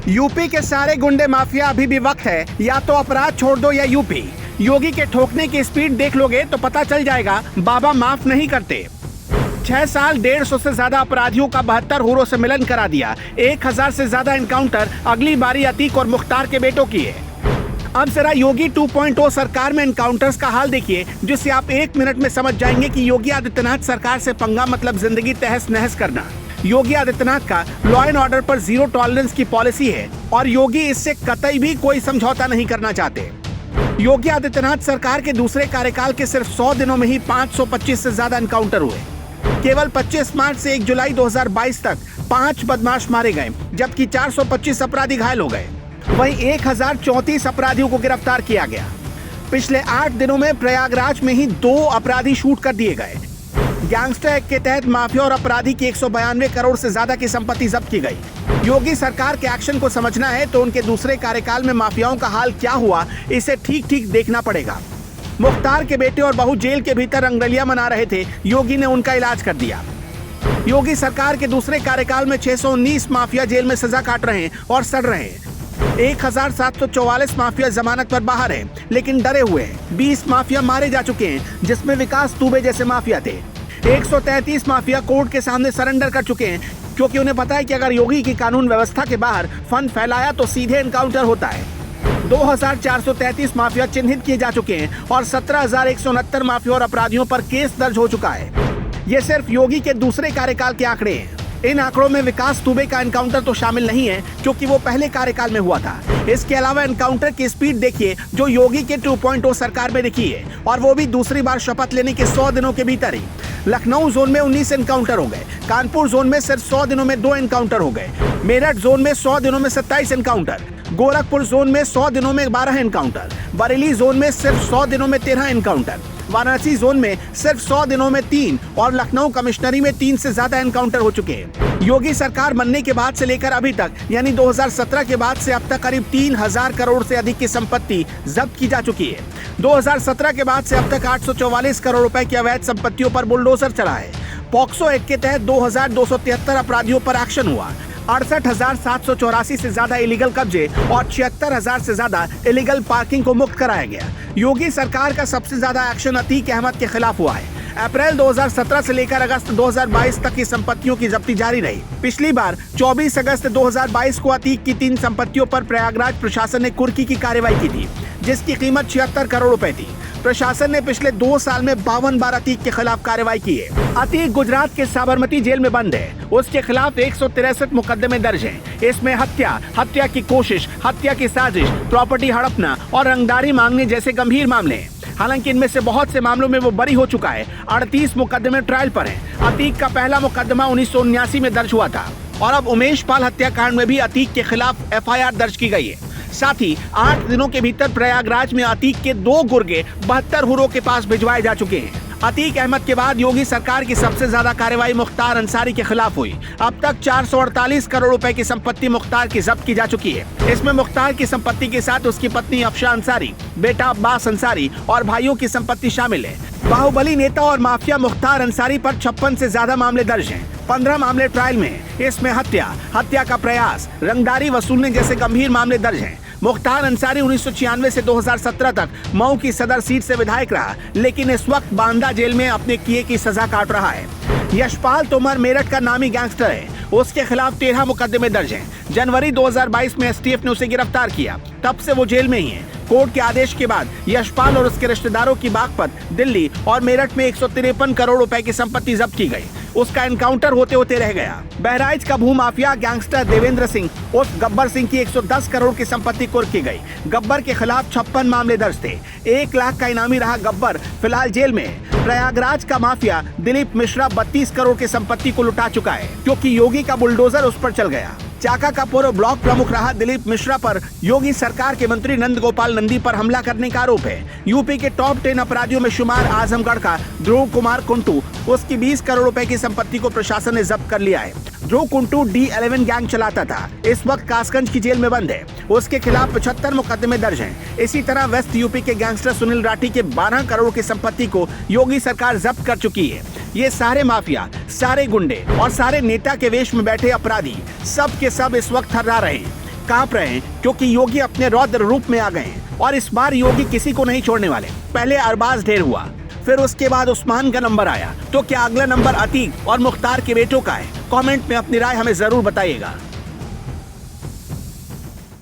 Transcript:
UP के सारे गुंडे माफिया अभी भी वक्त है, या तो अपराध छोड़ दो या यूपी। योगी के ठोकने की स्पीड देख लोगे तो पता चल जाएगा, बाबा माफ नहीं करते। 6 साल 150 से ज्यादा अपराधियों का 72 हुरों से मिलन करा दिया। 1000 से ज्यादा एनकाउंटर अगली बारी अतीक और मुख्तार के बेटों की है। अब जरा योगी 2.0 सरकार में एनकाउंटर्स का हाल देखिए, जिससे आप 1 मिनट में समझ जाएंगे कि योगी आदित्यनाथ सरकार से पंगा मतलब जिंदगी तहस नहस करना। योगी आदित्यनाथ का लॉ एंड ऑर्डर पर जीरो टॉलरेंस की पॉलिसी है और योगी इससे कतई भी कोई समझौता नहीं करना चाहते। योगी आदित्यनाथ सरकार के दूसरे कार्यकाल के सिर्फ 100 दिनों में ही 525 से ज्यादा एनकाउंटर हुए। केवल 25 मार्च से 1 जुलाई 2022 तक 5 बदमाश मारे गए, जबकि 425 अपराधी घायल हो गए। वहीं 1034 अपराधियों को गिरफ्तार किया गया। पिछले 8 दिनों में प्रयागराज में ही 2 अपराधी शूट कर दिए गए। गैंगस्टर एक्ट के तहत माफिया और अपराधी की 192 करोड़ से ज्यादा की संपत्ति जब्त की गई। योगी सरकार के एक्शन को समझना है तो उनके दूसरे कार्यकाल में माफियाओं का हाल क्या हुआ, इसे ठीक ठीक देखना पड़ेगा। मुख्तार के बेटे और बहू जेल के भीतर रंगरलियां मना रहे थे, योगी ने उनका इलाज कर दिया। योगी सरकार के दूसरे कार्यकाल में 619 माफिया जेल में सजा काट रहे हैं और सड़ रहे हैं। 1744 माफिया जमानत पर बाहर हैं, लेकिन डरे हुए हैं। 20 माफिया मारे जा चुके हैं, जिसमें विकास दुबे जैसे माफिया थे। 133 माफिया कोर्ट के सामने सरेंडर कर चुके हैं, क्योंकि उन्हें पता है कि अगर योगी की कानून व्यवस्था के बाहर फंड फैलाया तो सीधे एनकाउंटर होता है। 2433 माफिया चिन्हित किए जा चुके हैं और 17169 माफिया और अपराधियों पर केस दर्ज हो चुका है। ये सिर्फ योगी के दूसरे कार्यकाल के आंकड़े हैं। इन आंकड़ों में विकास दुबे का एनकाउंटर तो शामिल नहीं है, क्योंकि वो पहले कार्यकाल में हुआ था। इसके अलावा एनकाउंटर की स्पीड देखिए, जो योगी के 2.0 सरकार में दिखी है, और वो भी दूसरी बार शपथ लेने के 100 दिनों के भीतर ही। लखनऊ जोन में 19 एनकाउंटर हो गए। कानपुर जोन में सिर्फ 100 दिनों में 2 एनकाउंटर हो गए। मेरठ जोन में 100 दिनों में 27 एनकाउंटर। गोरखपुर जोन में 100 दिनों में 12 एनकाउंटर। बरेली जोन में सिर्फ 100 दिनों में 13 एनकाउंटर। वाराणसी जोन में सिर्फ 100 दिनों में 3 और लखनऊ कमिश्नरी में 3 से ज्यादा एनकाउंटर हो चुके हैं। योगी सरकार बनने के बाद से लेकर अभी तक, यानी 2017 के बाद से अब तक करीब 3000 करोड़ से अधिक की संपत्ति जब्त की जा चुकी है। 2017 के बाद से अब तक 844 करोड़ रुपए की अवैध संपत्तियों पर बुलडोजर चला है। पॉक्सो एक्ट के तहत 2273 अपराधियों पर एक्शन हुआ। 68,784 से ज्यादा इलीगल कब्जे और 76,000 से ज्यादा इलीगल पार्किंग को मुक्त कराया गया। योगी सरकार का सबसे ज्यादा एक्शन अतीक अहमद के खिलाफ हुआ है। अप्रैल 2017 से लेकर अगस्त 2022 तक की संपत्तियों की जब्ती जारी रही। पिछली बार 24 अगस्त 2022 को अतीक की 3 संपत्तियों पर प्रयागराज प्रशासन ने कुर्की की कार्रवाई की थी, जिसकी कीमत 76 करोड़ रुपए थी। प्रशासन ने पिछले 2 साल में 52 बार अतीक के खिलाफ कार्रवाई की है। अतीक गुजरात के साबरमती जेल में बंद है। उसके खिलाफ 163 मुकदमे दर्ज हैं। इसमें हत्या, हत्या की कोशिश, हत्या की साजिश, प्रॉपर्टी हड़पना और रंगदारी मांगने जैसे गंभीर मामले हैं। हालांकि इनमें से बहुत से मामलों में वो बरी हो चुका है। 38 मुकदमे ट्रायल पर हैं। अतीक का पहला मुकदमा 1979 में दर्ज हुआ था और अब उमेश पाल हत्याकांड में भी अतीक के खिलाफ FIR दर्ज की गई है। साथ ही 8 दिनों के भीतर प्रयागराज में अतीक के 2 गुर्गे 72 हुरों के पास भिजवाए जा चुके हैं। अतीक अहमद के बाद योगी सरकार की सबसे ज्यादा कार्रवाई मुख्तार अंसारी के खिलाफ हुई। अब तक 448 करोड़ रुपए की संपत्ति मुख्तार की जब्त की जा चुकी है। इसमें मुख्तार की संपत्ति के साथ उसकी पत्नी अफशा अंसारी, बेटा अब्बास अंसारी और भाइयों की संपत्ति शामिल है। बाहुबली नेता और माफिया मुख्तार अंसारी पर 56 से ज्यादा मामले दर्ज हैं। 15 मामले ट्रायल में हैं। इसमें हत्या, हत्या का प्रयास, रंगदारी वसूलने जैसे गंभीर मामले दर्ज हैं। मुख्तार अंसारी 1996 से 2017 तक मऊ की सदर सीट से विधायक रहा, लेकिन इस वक्त बांदा जेल में अपने किए की सजा काट रहा है। यशपाल तोमर मेरठ का नामी गैंगस्टर है। उसके खिलाफ 13 मुकदमे दर्ज हैं। जनवरी 2022 में STF ने उसे गिरफ्तार किया, तब से वो जेल में ही है। कोर्ट के आदेश के बाद यशपाल और उसके रिश्तेदारों की बागपत, दिल्ली और मेरठ में 153 करोड़ रुपए की संपत्ति जब्त की गई। उसका एनकाउंटर होते होते रह गया। बहराइच का भूमाफिया गैंगस्टर देवेंद्र सिंह उर्फ गब्बर सिंह की 110 करोड़ की संपत्ति कुर्क की गई। गब्बर के खिलाफ 56 मामले दर्ज थे। 1 लाख का इनामी रहा गब्बर, फिलहाल जेल में है। प्रयागराज का माफिया दिलीप मिश्रा 32 करोड़ की संपत्ति को लुटा चुका है, क्योंकि योगी का बुलडोजर उस पर चल गया। चाका का पूर्व ब्लॉक प्रमुख रहा दिलीप मिश्रा पर योगी सरकार के मंत्री नंद गोपाल नंदी पर हमला करने का आरोप है। यूपी के टॉप 10 अपराधियों में शुमार आजमगढ़ का ध्रुव कुमार कुंटू, उसकी 20 करोड़ रुपए की संपत्ति को प्रशासन ने जब्त कर लिया है। ध्रुव कुंटू D11 गैंग चलाता था। इस वक्त कासगंज की जेल में बंद है। उसके खिलाफ 75 मुकदमे दर्ज हैं। इसी तरह वेस्ट यूपी के गैंगस्टर सुनील राठी के 12 करोड़ की संपत्ति को योगी सरकार जब्त कर चुकी है। ये सारे माफिया, सारे गुंडे और सारे नेता के वेश में बैठे अपराधी सब के सब इस वक्त थर्रा रहे हैं। कांप रहे हैं क्योंकि योगी अपने रौद्र रूप में आ गए हैं और इस बार योगी किसी को नहीं छोड़ने वाले। पहले अरबाज ढेर हुआ, फिर उसके बाद उस्मान का नंबर आया, तो क्या अगला नंबर अतीक और मुख्तार के बेटों का है? कमेंट में अपनी राय हमें जरूर बताइएगा।